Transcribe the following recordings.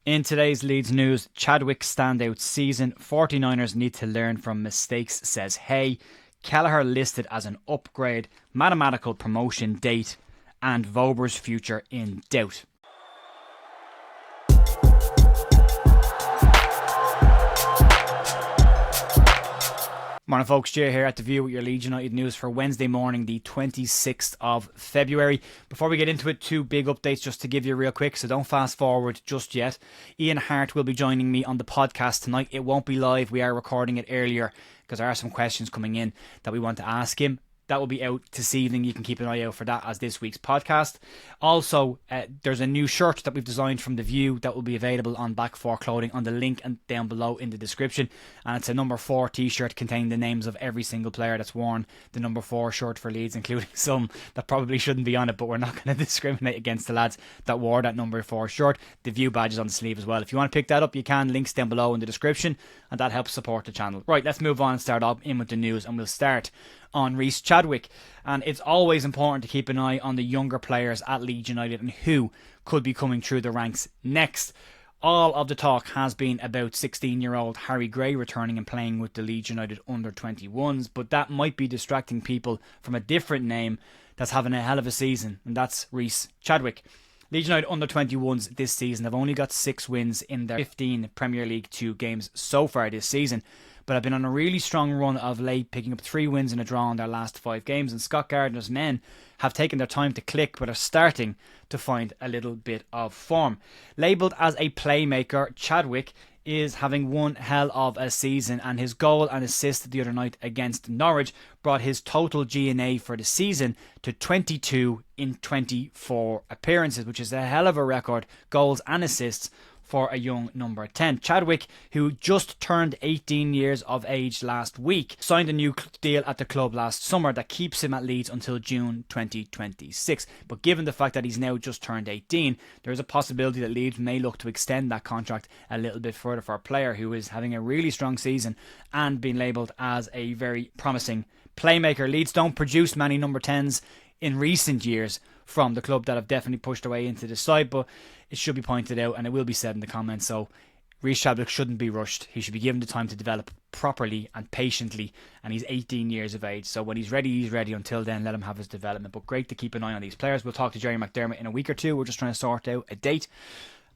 In today's Leeds news, Chadwick's standout season, 49ers need to learn from mistakes, says Hay. Kelleher listed as an upgrade, mathematical promotion date, and Wober's future in doubt. Morning folks, Jay here at The View with your Leeds United news for Wednesday morning, the 26th of February. Before we get into it, two big updates just to give you real quick, so don't fast forward just yet. Ian Hart will be joining me on the podcast tonight. It won't be live, we are recording it earlier because there are some questions coming in that we want to ask him. That will be out this evening. You can keep an eye out for that as this week's podcast. Also, there's a new shirt that we've designed from The View that will be available on Back 4 Clothing on the link and down below in the description. And it's a number 4 t-shirt containing the names of every single player that's worn the number 4 shirt for Leeds, including some that probably shouldn't be on it, but we're not going to discriminate against the lads that wore that number 4 shirt. The View badge is on the sleeve as well. If you want to pick that up, you can. Links down below in the description, and that helps support the channel. Right, let's move on and start off in with the news, and we'll start on Chadwick. And it's always important to keep an eye on the younger players at Leeds United and who could be coming through the ranks next. All of the talk has been about 16-year-old Harry Gray returning and playing with the Leeds United under-21s, but that might be distracting people from a different name that's having a hell of a season, and that's Chadwick. Leeds United under-21s this season have only got 6 wins in their 15 Premier League 2 games so far this season, but have been on a really strong run of late, picking up 3 wins and a draw in their last 5 games, and Scott Gardner's men have taken their time to click but are starting to find a little bit of form. Labelled as a playmaker, Chadwick is having one hell of a season, and his goal and assist the other night against Norwich brought his total GNA for the season to 22 in 24 appearances, which is a hell of a record, goals and assists for a young number 10. Chadwick, who just turned 18 years of age last week, signed a new deal at the club last summer that keeps him at Leeds until June 2026. But given the fact that he's now just turned 18, there is a possibility that Leeds may look to extend that contract a little bit further for a player who is having a really strong season and being labelled as a very promising playmaker. Leeds don't produce many number 10s in recent years from the club that have definitely pushed their way into the side, but it should be pointed out, and it will be said in the comments, so Chadwick shouldn't be rushed. He should be given the time to develop properly and patiently, and he's 18 years of age, so when he's ready, he's ready. Until then, let him have his development. But great to keep an eye on these players. We'll talk to Jerry McDermott in a week or two. We're just trying to sort out a date,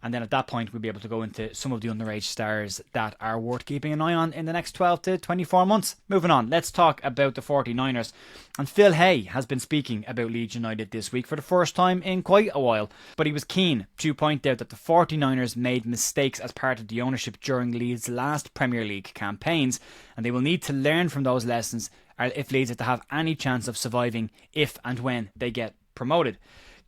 and then at that point we'll be able to go into some of the underage stars that are worth keeping an eye on in the next 12 to 24 months. Moving on, let's talk about the 49ers. And Phil Hay has been speaking about Leeds United this week for the first time in quite a while, but he was keen to point out that the 49ers made mistakes as part of the ownership during Leeds' last Premier League campaigns, and they will need to learn from those lessons if Leeds are to have any chance of surviving if and when they get promoted.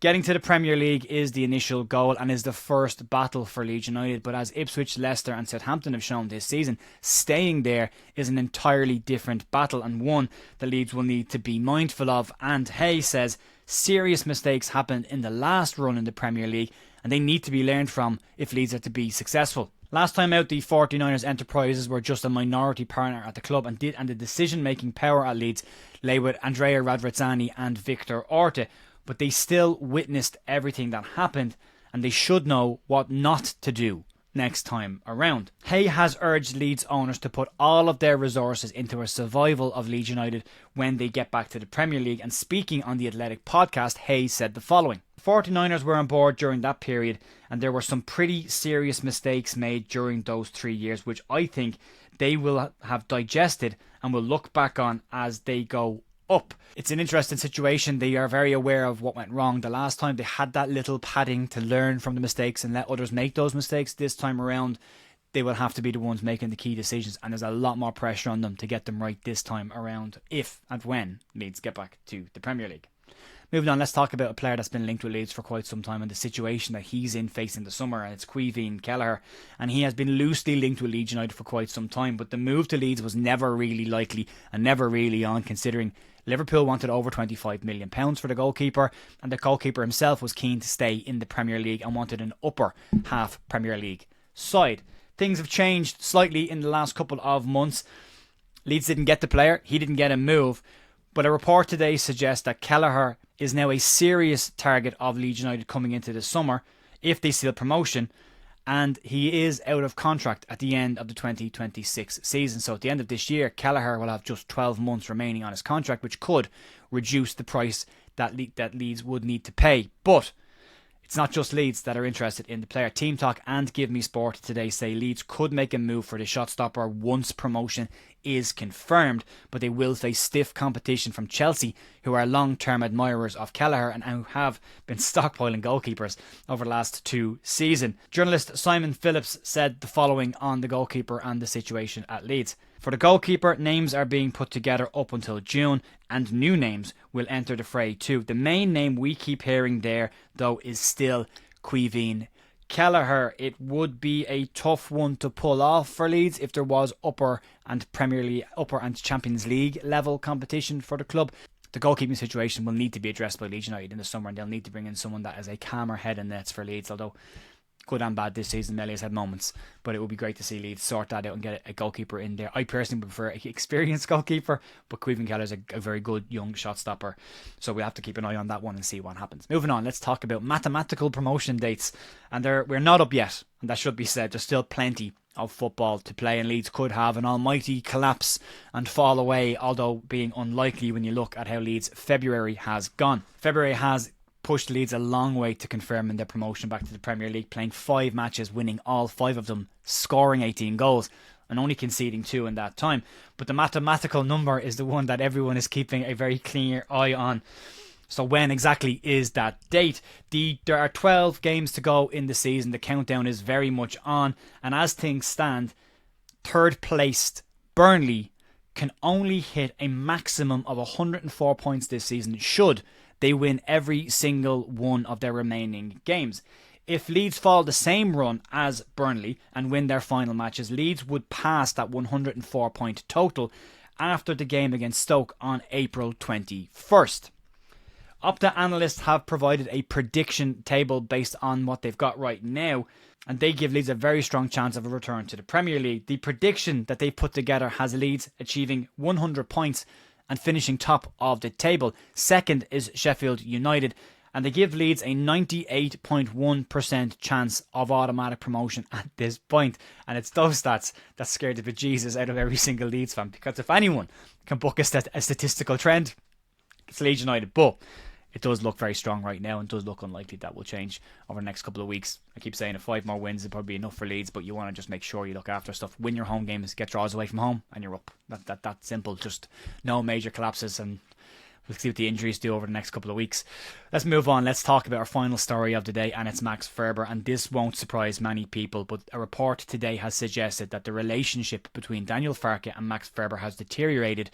Getting to the Premier League is the initial goal and is the first battle for Leeds United, but as Ipswich, Leicester and Southampton have shown this season, staying there is an entirely different battle, and one that Leeds will need to be mindful of. And Hay says serious mistakes happened in the last run in the Premier League and they need to be learned from if Leeds are to be successful. Last time out, the 49ers enterprises were just a minority partner at the club, and the decision-making power at Leeds lay with Andrea Radrizzani and Victor Orta. But they still witnessed everything that happened, and they should know what not to do next time around. Hay has urged Leeds owners to put all of their resources into a survival of Leeds United when they get back to the Premier League, and speaking on the Athletic podcast, Hay said the following. 49ers were on board during that period, and there were some pretty serious mistakes made during those 3 years, which I think they will have digested and will look back on as they go up. It's an interesting situation. They are very aware of what went wrong the last time. They had that little padding to learn from the mistakes and let others make those mistakes. This time around, they will have to be the ones making the key decisions, and there's a lot more pressure on them to get them right this time around if and when Leeds get back to the Premier League. Moving on, let's talk about a player that's been linked with Leeds for quite some time and the situation that he's in facing the summer, and it's Kelleher, and he has been loosely linked with Leeds United for quite some time, but the move to Leeds was never really likely and never really on, considering Liverpool wanted over £25 million for the goalkeeper, and the goalkeeper himself was keen to stay in the Premier League and wanted an upper half Premier League side. Things have changed slightly in the last couple of months. Leeds didn't get the player, he didn't get a move, but a report today suggests that Kelleher is now a serious target of Leeds United coming into the summer if they steal promotion, and he is out of contract at the end of the 2026 season. So at the end of this year, Kelleher will have just 12 months remaining on his contract, which could reduce the price that Leeds would need to pay. But it's not just Leeds that are interested in the player. Team Talk and Give Me Sport today say Leeds could make a move for the shot stopper once promotion is confirmed, but they will face stiff competition from Chelsea, who are long-term admirers of Kelleher and who have been stockpiling goalkeepers over the last 2 seasons. Journalist Simon Phillips said the following on the goalkeeper and the situation at Leeds. For the goalkeeper, names are being put together up until June, and new names will enter the fray too. The main name we keep hearing there, though, is still Caoimhín Kelleher. It would be a tough one to pull off for Leeds if there was upper and Champions League level competition for the club. The goalkeeping situation will need to be addressed by Leeds United in the summer, and they'll need to bring in someone that has a calmer head in nets for Leeds, although good and bad this season. Melly has had moments, but it would be great to see Leeds sort that out and get a goalkeeper in there. I personally prefer an experienced goalkeeper, but Caoimhín Kelleher is a very good young shot stopper, so we'll have to keep an eye on that one and see what happens. Moving on, let's talk about mathematical promotion dates, and we're not up yet, and that should be said. There's still plenty of football to play, and Leeds could have an almighty collapse and fall away, although being unlikely when you look at how Leeds' February has gone. February has pushed Leeds a long way to confirming their promotion back to the Premier League, playing 5 matches, winning all 5 of them, scoring 18 goals and only conceding 2 in that time. But the mathematical number is the one that everyone is keeping a very clear eye on. So when exactly is that date? There are 12 games to go in the season. The countdown is very much on, and as things stand, third placed Burnley can only hit a maximum of 104 points this season should they win every single one of their remaining games. If Leeds follow the same run as Burnley and win their final matches, Leeds would pass that 104 point total after the game against Stoke on April 21st. Opta analysts have provided a prediction table based on what they've got right now, and they give Leeds a very strong chance of a return to the Premier League. The prediction that they've put together has Leeds achieving 100 points and finishing top of the table. Second is Sheffield United, and they give Leeds a 98.1% chance of automatic promotion at this point. And it's those stats that scared the bejesus out of every single Leeds fan, because if anyone can book a statistical trend, it's Leeds United. But it does look very strong right now, and does look unlikely that will change over the next couple of weeks. I keep saying if 5 more wins would probably be enough for Leeds, but you want to just make sure you look after stuff. Win your home games, get draws away from home, and you're up. That simple. Just no major collapses, and we'll see what the injuries do over the next couple of weeks. Let's move on. Let's talk about our final story of the day, and it's Max Ferber. And this won't surprise many people, but a report today has suggested that the relationship between Daniel Farke and Max Ferber has deteriorated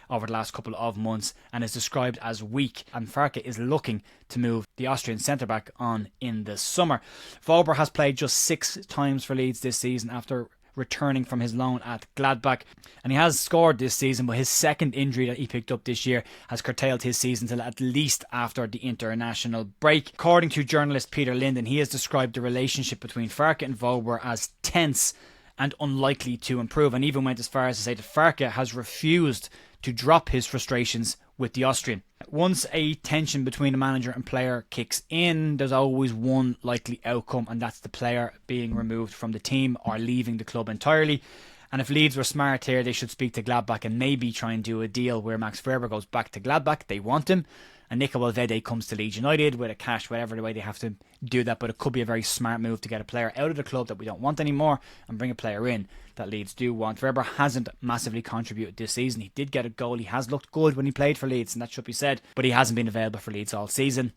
over the last couple of months and is described as weak. And Farke is looking to move the Austrian centre-back on in the summer. Wober has played just 6 times for Leeds this season after returning from his loan at Gladbach, and he has scored this season, but his second injury that he picked up this year has curtailed his season till at least after the international break. According to journalist Peter Linden, he has described the relationship between Farke and Wober as tense and unlikely to improve, and even went as far as to say that Farke has refused to drop his frustrations with the Austrian. Once a tension between a manager and player kicks in, there's always one likely outcome, and that's the player being removed from the team or leaving the club entirely. And if Leeds were smart here, they should speak to Gladbach and maybe try and do a deal where Max Ferber goes back to Gladbach. They want him. And Nico Valverde comes to Leeds United with a cash, whatever the way they have to do that. But it could be a very smart move to get a player out of the club that we don't want anymore and bring a player in that Leeds do want. Ferber hasn't massively contributed this season. He did get a goal. He has looked good when he played for Leeds, and that should be said. But he hasn't been available for Leeds all season.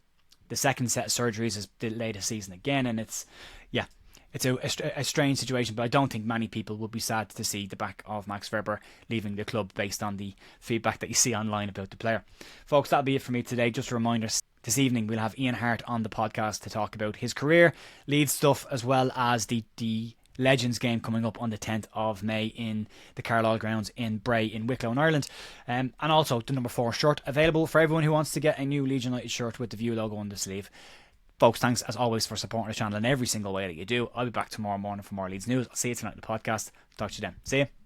The second set of surgeries has delayed his season again, and it's a strange situation, but I don't think many people would be sad to see the back of Max Ferber leaving the club based on the feedback that you see online about the player. Folks, that'll be it for me today. Just a reminder, this evening we'll have Ian Hart on the podcast to talk about his career, Leeds stuff, as well as the Legends game coming up on the 10th of May in the Carlisle grounds in Bray in Wicklow in Ireland, and also the number 4 shirt available for everyone who wants to get a new Leeds United shirt with the View logo on the sleeve. Folks, thanks as always for supporting the channel in every single way that you do. I'll be back tomorrow morning for more Leeds news. I'll see you tonight in the podcast. Talk to you then. See you.